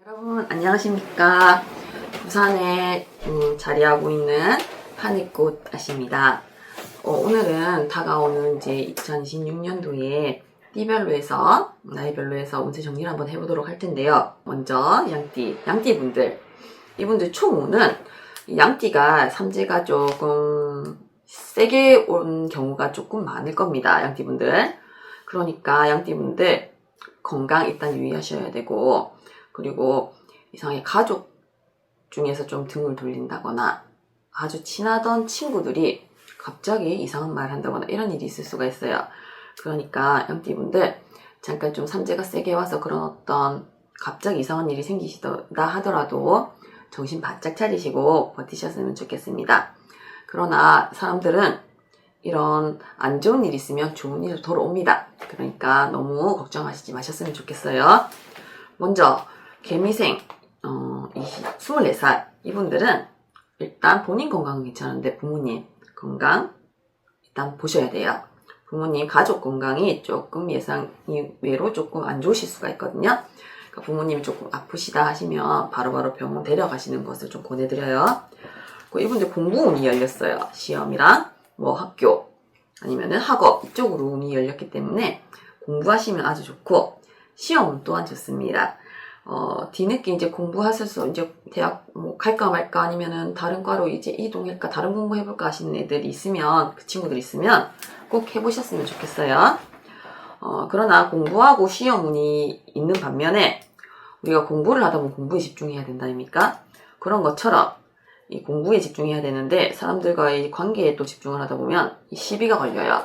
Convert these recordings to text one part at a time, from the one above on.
여러분 안녕하십니까. 부산에 자리하고 있는 한이꽃 아씨입니다. 오늘은 다가오는 이제 2026년도에 띠별로 해서 나이별로 해서 운세 정리를 한번 해보도록 할 텐데요. 먼저 양띠분들, 이분들 총운은 양띠가 삼재가 조금 세게 온 경우가 조금 많을 겁니다. 양띠분들. 그러니까 양띠분들 건강 일단 유의하셔야 되고, 그리고 이상하게 가족 중에서 좀 등을 돌린다거나 아주 친하던 친구들이 갑자기 이상한 말을 한다거나 이런 일이 있을 수가 있어요. 그러니까 양띠분들 잠깐 좀 삼재가 세게 와서 그런 어떤 갑자기 이상한 일이 생기시다 하더라도 정신 바짝 차리시고 버티셨으면 좋겠습니다. 그러나 사람들은 이런 안 좋은 일이 있으면 좋은 일이 돌아옵니다. 그러니까 너무 걱정하시지 마셨으면 좋겠어요. 먼저 개미생 24살 이분들은 일단 본인 건강은 괜찮은데 부모님 건강 일단 보셔야 돼요. 부모님 가족 건강이 조금 예상 외로 조금 안 좋으실 수가 있거든요. 그러니까 부모님이 조금 아프시다 하시면 바로바로 병원 데려가시는 것을 좀 권해드려요. 이분들 공부 운이 열렸어요. 시험이랑 뭐 학교 아니면은 학업 이쪽으로 운이 열렸기 때문에 공부하시면 아주 좋고 시험 또한 좋습니다. 뒤늦게 이제 공부하셔서 이제 대학 뭐 갈까 말까 아니면은 다른 과로 이제 이동할까 다른 공부 해볼까 하시는 애들이 있으면 그 친구들이 있으면 꼭 해보셨으면 좋겠어요. 그러나 공부하고 시험 운이 있는 반면에 우리가 공부를 하다 보면 공부에 집중해야 된다 아닙니까? 그런 것처럼 이 공부에 집중해야 되는데 사람들과의 관계에 또 집중을 하다 보면 이 시비가 걸려요.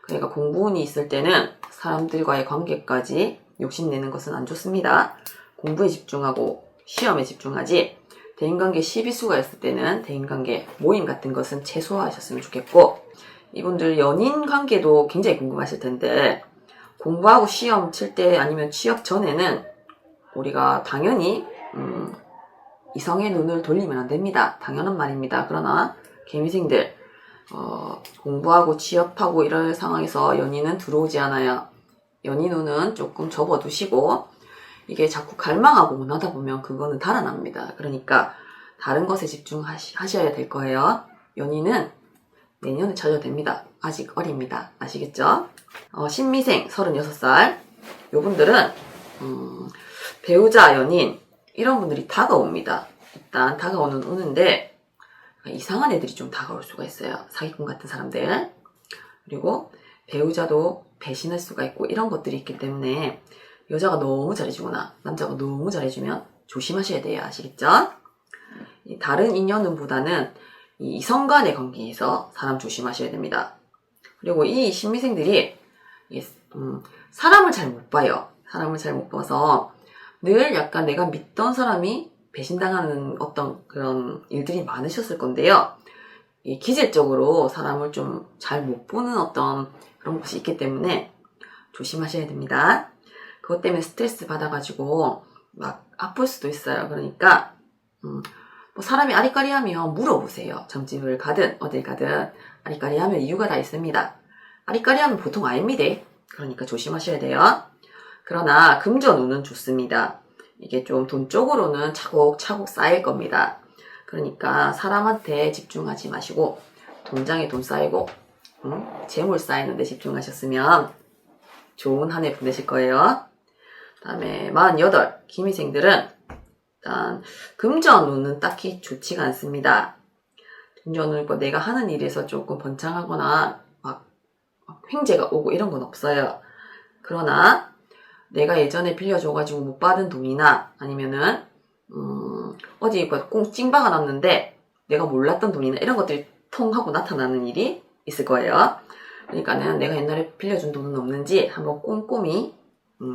그러니까 공부 운이 있을 때는 사람들과의 관계까지 욕심내는 것은 안 좋습니다. 공부에 집중하고 시험에 집중하지 대인관계 시비수가 있을 때는 대인관계 모임 같은 것은 최소화하셨으면 좋겠고, 이분들 연인관계도 굉장히 궁금하실 텐데 공부하고 시험 칠 때 아니면 취업 전에는 우리가 당연히 이성의 눈을 돌리면 안 됩니다. 당연한 말입니다. 그러나 개미생들 공부하고 취업하고 이럴 상황에서 연인은 들어오지 않아요. 연인 운은 조금 접어두시고 이게 자꾸 갈망하고 원하다 보면 그거는 달아납니다. 그러니까 다른 것에 집중하셔야 될 거예요. 연인은 내년에 찾아도 됩니다. 아직 어립니다. 아시겠죠? 신미생 36살 요분들은 배우자, 연인 이런 분들이 다가옵니다. 일단 다가오는 운인데 이상한 애들이 좀 다가올 수가 있어요. 사기꾼 같은 사람들. 그리고 배우자도 배신할 수가 있고 이런 것들이 있기 때문에 여자가 너무 잘해주거나 남자가 너무 잘해주면 조심하셔야 돼요. 아시겠죠? 다른 인연운보다는 이성 간의 관계에서 사람 조심하셔야 됩니다. 그리고 이 신미생들이 사람을 잘 못 봐요. 사람을 잘 못 봐서 늘 약간 내가 믿던 사람이 배신당하는 어떤 그런 일들이 많으셨을 건데요. 기질적으로 사람을 좀 잘 못 보는 어떤 그런 것이 있기 때문에 조심하셔야 됩니다. 그것 때문에 스트레스 받아가지고 막 아플 수도 있어요. 그러니까 뭐 사람이 아리까리하면 물어보세요. 점집을 가든 어딜 가든 아리까리하면 이유가 다 있습니다. 아리까리하면 보통 아닙니다. 그러니까 조심하셔야 돼요. 그러나 금전운은 좋습니다. 이게 좀 돈 쪽으로는 차곡차곡 쌓일 겁니다. 그러니까 사람한테 집중하지 마시고 통장에 돈 쌓이고 재물 쌓이는 데 집중하셨으면 좋은 한 해 보내실 거예요. 다음에 48 기미생들은 일단 금전운은 딱히 좋지가 않습니다. 금전운은 내가 하는 일에서 조금 번창하거나 막 횡재가 오고 이런 건 없어요. 그러나 내가 예전에 빌려줘가지고 못 받은 돈이나 아니면은 어디 꽁 찡박아 놨는데 내가 몰랐던 돈이나 이런 것들이 통하고 나타나는 일이 있을 거예요. 그러니까는 내가 옛날에 빌려준 돈은 없는지 한번 꼼꼼히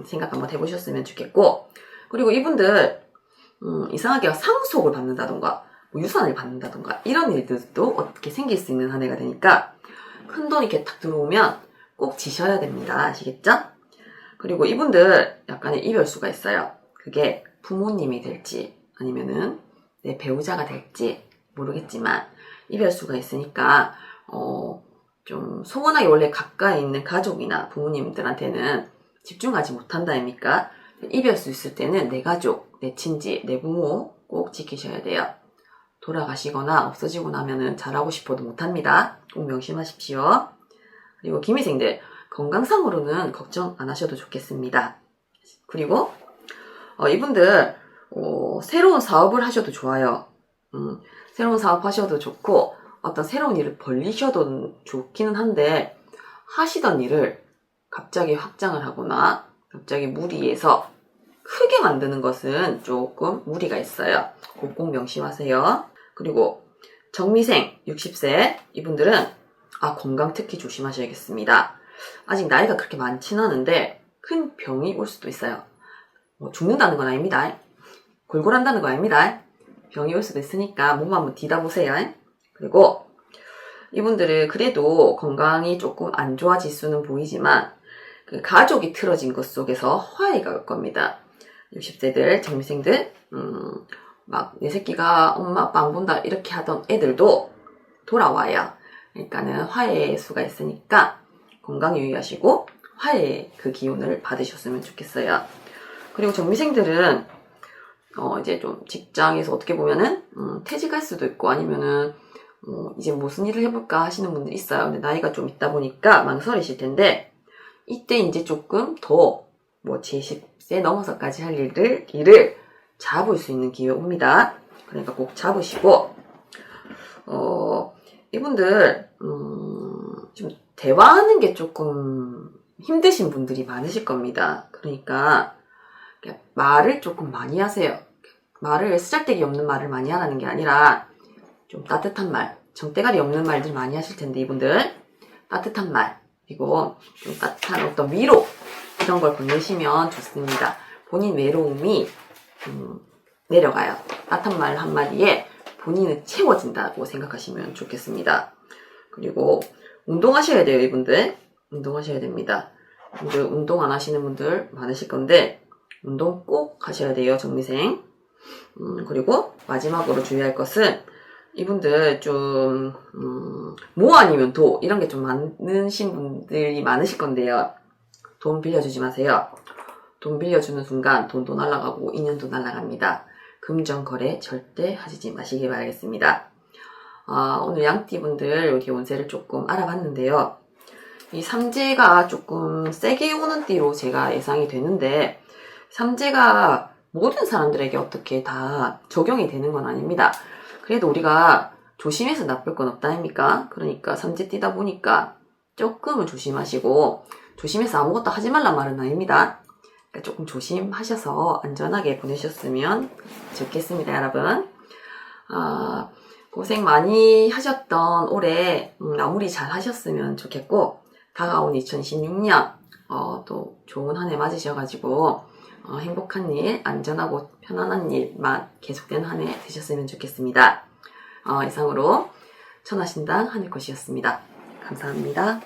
생각 한번 해보셨으면 좋겠고, 그리고 이분들 이상하게 상속을 받는다던가 뭐 유산을 받는다던가 이런 일들도 어떻게 생길 수 있는 한 해가 되니까 큰 돈이 이렇게 탁 들어오면 꼭 지셔야 됩니다. 아시겠죠? 그리고 이분들 약간의 이별수가 있어요. 그게 부모님이 될지 아니면은 내 배우자가 될지 모르겠지만 이별수가 있으니까 좀 소원하게 원래 가까이 있는 가족이나 부모님들한테는 집중하지 못한다 아닙니까? 입을 수 있을 때는 내 가족, 내 친지, 내 부모 꼭 지키셔야 돼요. 돌아가시거나 없어지고 나면은 잘하고 싶어도 못합니다. 꼭 명심하십시오. 그리고 기미생들 건강상으로는 걱정 안 하셔도 좋겠습니다. 그리고 이분들 새로운 사업을 하셔도 좋아요. 새로운 사업 하셔도 좋고 어떤 새로운 일을 벌리셔도 좋기는 한데 하시던 일을 갑자기 확장을 하거나 갑자기 무리해서 크게 만드는 것은 조금 무리가 있어요. 꼭 명심하세요. 그리고 정미생 60세 이분들은 건강 특히 조심하셔야겠습니다. 아직 나이가 그렇게 많지는 않은데 큰 병이 올 수도 있어요. 죽는다는 건 아닙니다. 골골한다는 건 아닙니다. 병이 올 수도 있으니까 몸 한번 뒤다보세요. 그리고 이분들은 그래도 건강이 조금 안 좋아질 수는 보이지만 그 가족이 틀어진 것 속에서 화해가 올 겁니다. 60세들, 정미생들, 막 내 새끼가 엄마 아빠 안 본다 이렇게 하던 애들도 돌아와요. 그러니까는 화해의 수가 있으니까 건강 유의하시고 화해의 그 기운을 받으셨으면 좋겠어요. 그리고 정미생들은 이제 좀 직장에서 어떻게 보면은 퇴직할 수도 있고 아니면은 이제 무슨 일을 해볼까 하시는 분들 있어요. 근데 나이가 좀 있다 보니까 망설이실 텐데 이때 이제 조금 더 제10세 넘어서까지 할 일을 잡을 수 있는 기회 옵니다. 그러니까 꼭 잡으시고 이분들 좀 대화하는 게 조금 힘드신 분들이 많으실 겁니다. 그러니까 말을 조금 많이 하세요. 말을 쓰잘데기 없는 말을 많이 하라는 게 아니라 좀 따뜻한 말, 정대가리 없는 말들 많이 하실 텐데 이분들 따뜻한 말 그리고 좀 따뜻한 어떤 위로 이런 걸 보내시면 좋습니다. 본인 외로움이 내려가요. 따뜻한 말 한마디에 본인은 채워진다고 생각하시면 좋겠습니다. 그리고 운동하셔야 돼요. 이분들 운동하셔야 됩니다. 이분들 운동 안 하시는 분들 많으실 건데 운동 꼭 하셔야 돼요. 정미생. 그리고 마지막으로 주의할 것은 이분들 좀 뭐 아니면 도 이런 게 좀 많으신 분들이 많으실 건데요. 돈 빌려주지 마세요. 돈 빌려주는 순간 돈도 날아가고 인연도 날아갑니다. 금전거래 절대 하시지 마시기 바라겠습니다. 오늘 양띠분들 여기 운세를 조금 알아봤는데요. 이 삼재가 조금 세게 오는 띠로 제가 예상이 되는데 삼재가 모든 사람들에게 어떻게 다 적용이 되는 건 아닙니다. 그래도 우리가 조심해서 나쁠 건 없다 아닙니까? 그러니까 삼재 띠다 보니까 조금은 조심하시고 조심해서 아무것도 하지 말란 말은 아닙니다. 그러니까 조금 조심하셔서 안전하게 보내셨으면 좋겠습니다, 여러분. 고생 많이 하셨던 올해 마무리 잘 하셨으면 좋겠고 다가온 2016년 또 좋은 한 해 맞으셔가지고 행복한 일, 안전하고 편안한 일만 계속된 한 해 되셨으면 좋겠습니다. 이상으로 천하신당 하늘꽃이었습니다. 감사합니다.